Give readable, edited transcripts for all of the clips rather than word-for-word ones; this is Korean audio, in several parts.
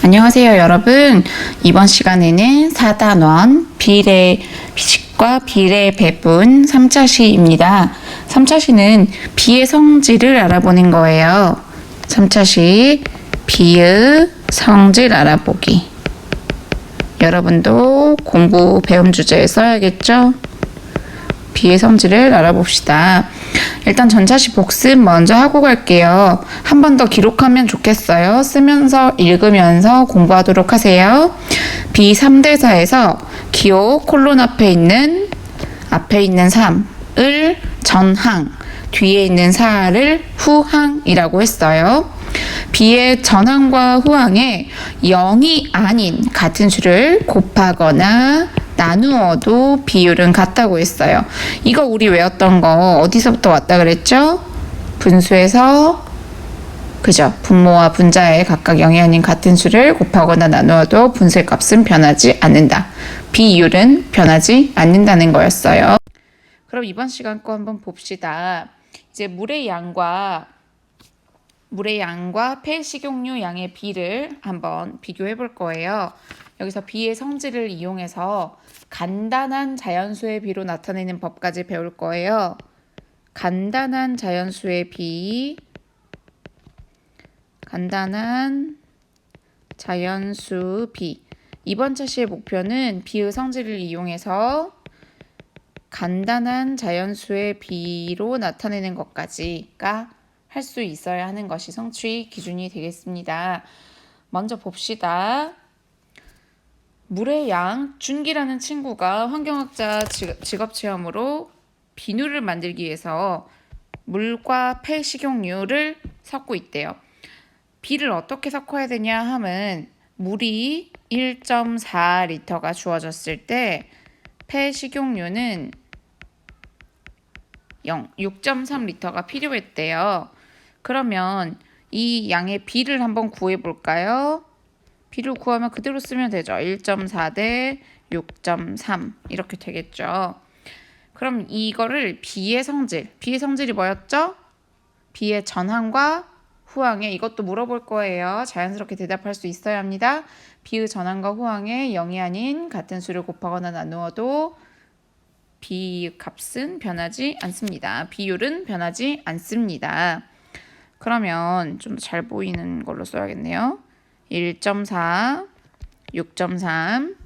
안녕하세요, 여러분. 이번 시간에는 4단원 비례 식과 비례 배분 3차 시입니다. 3차 시는 비의 성질을 알아보는 거예요. 3차 시 비의 성질 알아보기. 여러분도 공부 배움 주제에 써야겠죠? 비의 성질을 알아봅시다. 일단 전차시 복습 먼저 하고 갈게요. 한 번 더 기록하면 좋겠어요. 쓰면서 읽으면서 공부하도록 하세요. 비 3대사에서 기호 콜론 앞에 있는 3을 전항, 뒤에 있는 4를 후항이라고 했어요. 비의 전항과 후항에 0이 아닌 같은 수를 곱하거나 나누어도 비율은 같다고 했어요. 이거 우리 외웠던 거 어디서부터 왔다 그랬죠? 분수에서, 그죠? 분모와 분자에 각각 0이 아닌 같은 수를 곱하거나 나누어도 분수의 값은 변하지 않는다. 비율은 변하지 않는다는 거였어요. 그럼 이번 시간 거 한번 봅시다. 이제 물의 양과 폐식용유 양의 비를 한번 비교해 볼 거예요. 여기서 비의 성질을 이용해서 간단한 자연수의 비로 나타내는 법까지 배울 거예요. 간단한 자연수의 비, 이번 차시의 목표는 비의 성질을 이용해서 간단한 자연수의 비로 나타내는 것까지가 할 수 있어야 하는 것이 성취 기준이 되겠습니다. 먼저 봅시다. 물의 양, 준기라는 친구가 환경학자 직업체험으로 비누를 만들기 위해서 물과 폐식용유를 섞고 있대요. 비를 어떻게 섞어야 되냐 하면 물이 1.4리터가 주어졌을 때 폐식용유는 6.3리터가 필요했대요. 그러면 이 양의 비를 한번 구해볼까요? 비를 구하면 그대로 쓰면 되죠. 1.4 대 6.3 이렇게 되겠죠. 그럼 이거를 비의 성질이 뭐였죠? 비의 전항과 후항에 이것도 물어볼 거예요. 자연스럽게 대답할 수 있어야 합니다. 비의 전항과 후항에 0이 아닌 같은 수를 곱하거나 나누어도 비 값은 변하지 않습니다. 비율은 변하지 않습니다. 그러면 좀 잘 보이는 걸로 써야겠네요. 1.4, 6.3.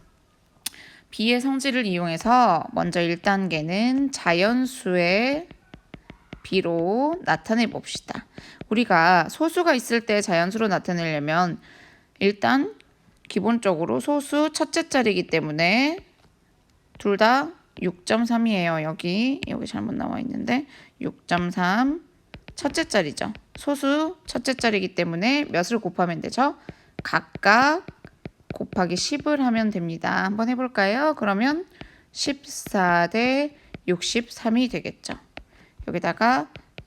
비의 성질을 이용해서 먼저 1단계는 자연수의 비로 나타내 봅시다. 우리가 소수가 있을 때 자연수로 나타내려면 일단 기본적으로 소수 첫째 자리이기 때문에 둘 다 6.3이에요. 여기 잘못 나와 있는데 6.3 첫째 자리죠. 소수 첫째 자리이기 때문에 몇을 곱하면 되죠? 각각 곱하기 10을 하면 됩니다. 한번 해볼까요? 그러면 14 대 63이 되겠죠. 여기다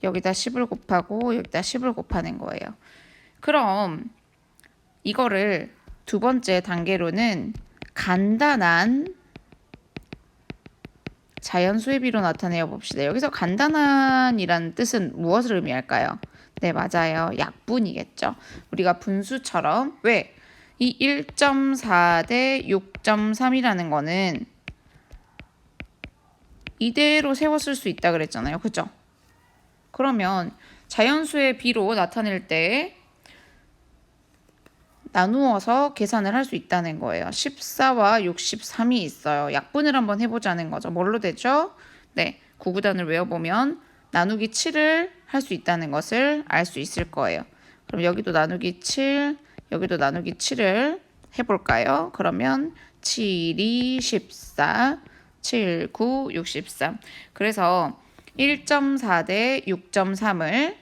10을 곱하고 여기다 10을 곱하는 거예요. 그럼 이거를 두 번째 단계로는 간단한 자연수의 비로 나타내어 봅시다. 여기서 간단한이라는 뜻은 무엇을 의미할까요? 네, 맞아요. 약분이겠죠. 우리가 분수처럼 왜? 이 1.4 대 6.3이라는 거는 이대로 세웠을 수 있다 그랬잖아요. 그죠? 그러면 자연수의 비로 나타낼 때 나누어서 계산을 할 수 있다는 거예요. 14와 63이 있어요. 약분을 한번 해보자는 거죠. 뭘로 되죠? 네, 구구단을 외워보면 나누기 7을 할 수 있다는 것을 알 수 있을 거예요. 그럼 여기도 나누기 7, 여기도 나누기 7을 해볼까요? 그러면 7, 2, 14, 7, 9, 63. 그래서 1.4 대 6.3을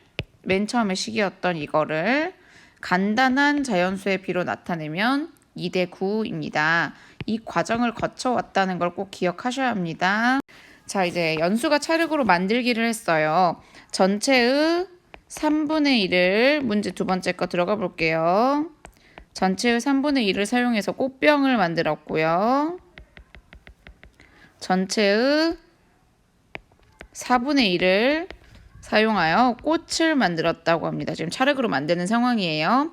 맨 처음에 식이었던 이거를 간단한 자연수의 비로 나타내면 2 대 9입니다. 이 과정을 거쳐왔다는 걸 꼭 기억하셔야 합니다. 자, 이제 연수가 차례로 만들기를 했어요. 전체의 3분의 1을 문제 두 번째 거 들어가 볼게요. 전체의 3분의 1을 사용해서 꽃병을 만들었고요. 전체의 4분의 1을 사용하여 꽃을 만들었다고 합니다. 지금 차례로 만드는 상황이에요.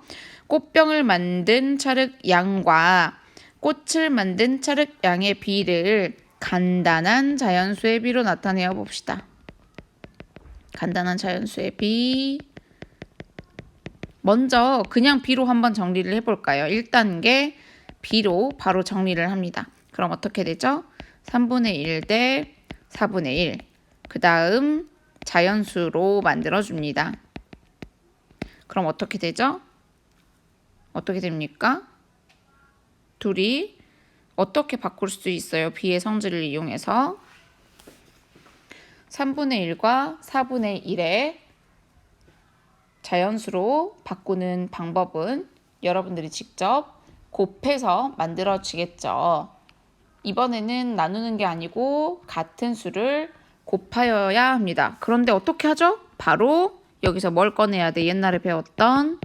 꽃병을 만든 찰흙 양과 꽃을 만든 찰흙 양의 비를 간단한 자연수의 비로 나타내어 봅시다. 간단한 자연수의 비. 먼저 그냥 비로 한번 정리를 해볼까요? 1단계 비로 바로 정리를 합니다. 그럼 어떻게 되죠? 3분의 1 대 4분의 1. 그 다음 자연수로 만들어줍니다. 그럼 어떻게 되죠? 어떻게 됩니까? 둘이 어떻게 바꿀 수 있어요? 비의 성질을 이용해서 3분의 1과 4분의 1의 자연수로 바꾸는 방법은 여러분들이 직접 곱해서 만들어지겠죠. 이번에는 나누는 게 아니고 같은 수를 곱하여야 합니다. 그런데 어떻게 하죠? 바로 여기서 뭘 꺼내야 돼? 옛날에 배웠던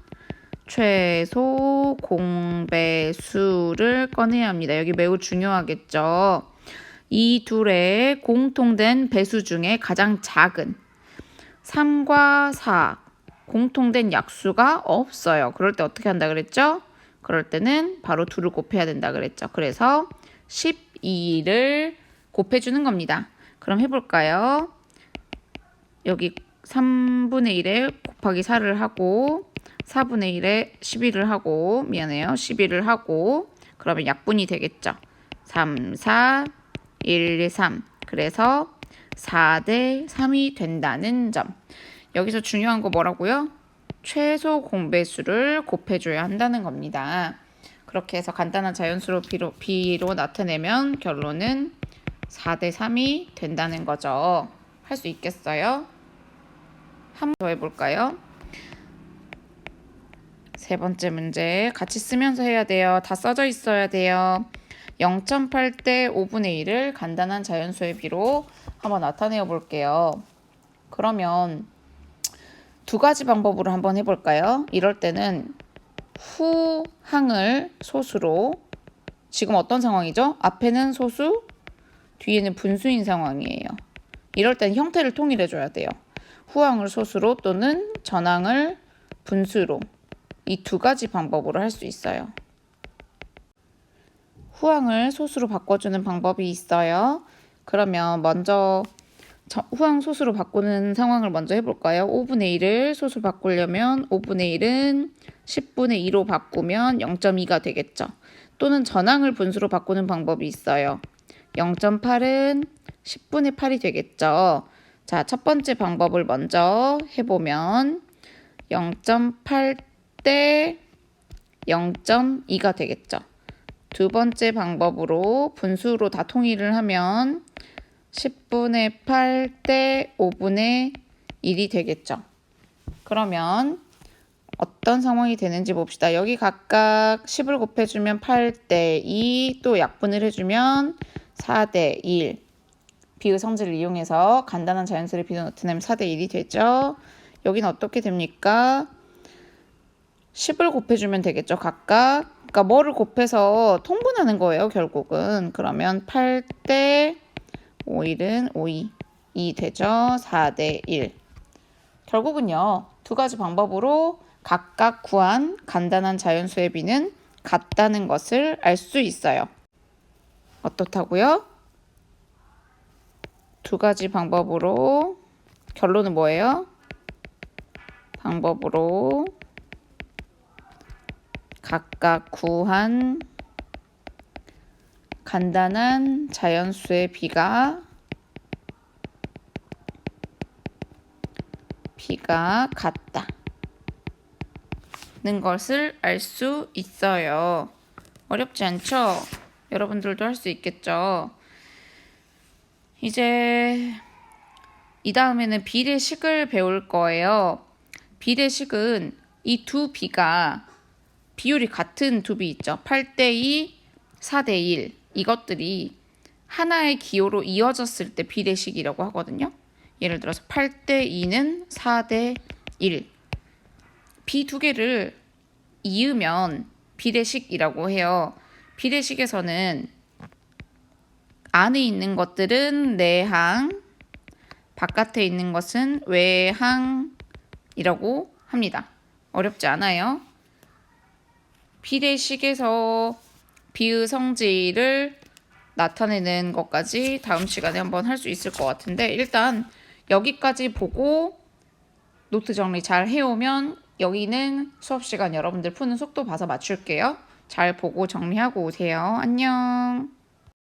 최소 공배수를 꺼내야 합니다. 여기 매우 중요하겠죠. 이 둘의 공통된 배수 중에 가장 작은 3과 4 공통된 약수가 없어요. 그럴 때 어떻게 한다 그랬죠? 그럴 때는 바로 둘을 곱해야 된다 그랬죠. 그래서 12를 곱해주는 겁니다. 그럼 해볼까요? 여기 3분의 1에 곱하기 4를 하고 4분의 1에 12를 하고 미안해요. 12를 하고 그러면 약분이 되겠죠. 3, 4, 1, 3 그래서 4대 3이 된다는 점. 여기서 중요한 거 뭐라고요? 최소 공배수를 곱해줘야 한다는 겁니다. 그렇게 해서 간단한 자연수로 B로 나타내면 결론은 4대 3이 된다는 거죠. 할 수 있겠어요? 한 번 더 해볼까요? 세 번째 문제 같이 쓰면서 해야 돼요. 다 써져 있어야 돼요. 0.8대 5분의 1을 간단한 자연수의 B로 한번 나타내어 볼게요. 그러면 두 가지 방법으로 한번 해볼까요? 이럴 때는 후항을 소수로 지금 어떤 상황이죠? 앞에는 소수, 뒤에는 분수인 상황이에요. 이럴 때는 형태를 통일해줘야 돼요. 후항을 소수로 또는 전항을 분수로 이 두 가지 방법으로 할 수 있어요. 후항을 소수로 바꿔주는 방법이 있어요. 그러면 먼저 후항 소수로 바꾸는 상황을 먼저 해볼까요? 5분의 1을 소수로 바꾸려면 5분의 1은 10분의 2로 바꾸면 0.2가 되겠죠. 또는 전항을 분수로 바꾸는 방법이 있어요. 0.8은 10분의 8이 되겠죠. 자, 첫 번째 방법을 먼저 해보면 0.8 대 0.2가 되겠죠. 두 번째 방법으로 분수로 다 통일을 하면 10분의 8 대 5분의 1이 되겠죠. 그러면 어떤 상황이 되는지 봅시다. 여기 각각 10을 곱해주면 8 대 2, 또 약분을 해주면 4 대 1. 비의 성질을 이용해서 간단한 자연수의 비로 나타내면 4 대 1이 되죠. 여기는 어떻게 됩니까? 10을 곱해주면 되겠죠. 각각. 그러니까 뭐를 곱해서 통분하는 거예요. 결국은. 그러면 8 대 5일은 5이 2 되죠. 4 대 1. 결국은요. 두 가지 방법으로 각각 구한 간단한 자연수의 비는 같다는 것을 알 수 있어요. 어떻다고요? 두 가지 방법으로 결론은 뭐예요? 방법으로 각각 구한 간단한 자연수의 비가 같다는 것을 알 수 있어요. 어렵지 않죠? 여러분들도 할 수 있겠죠? 이제 이 다음에는 비례식을 배울 거예요. 비례식은 이 두 비가 비율이 같은 두 비 있죠. 8 대 2, 4 대 1. 이것들이 하나의 기호로 이어졌을 때 비례식이라고 하거든요. 예를 들어서 8 대 2는 4 대 1. 비 두 개를 이으면 비례식이라고 해요. 비례식에서는 안에 있는 것들은 내항, 바깥에 있는 것은 외항이라고 합니다. 어렵지 않아요. 비례식에서 비의 성질을 나타내는 것까지 다음 시간에 한번 할 수 있을 것 같은데 일단 여기까지 보고 노트 정리 잘 해오면 여기는 수업 시간 여러분들 푸는 속도 봐서 맞출게요. 잘 보고 정리하고 오세요. 안녕.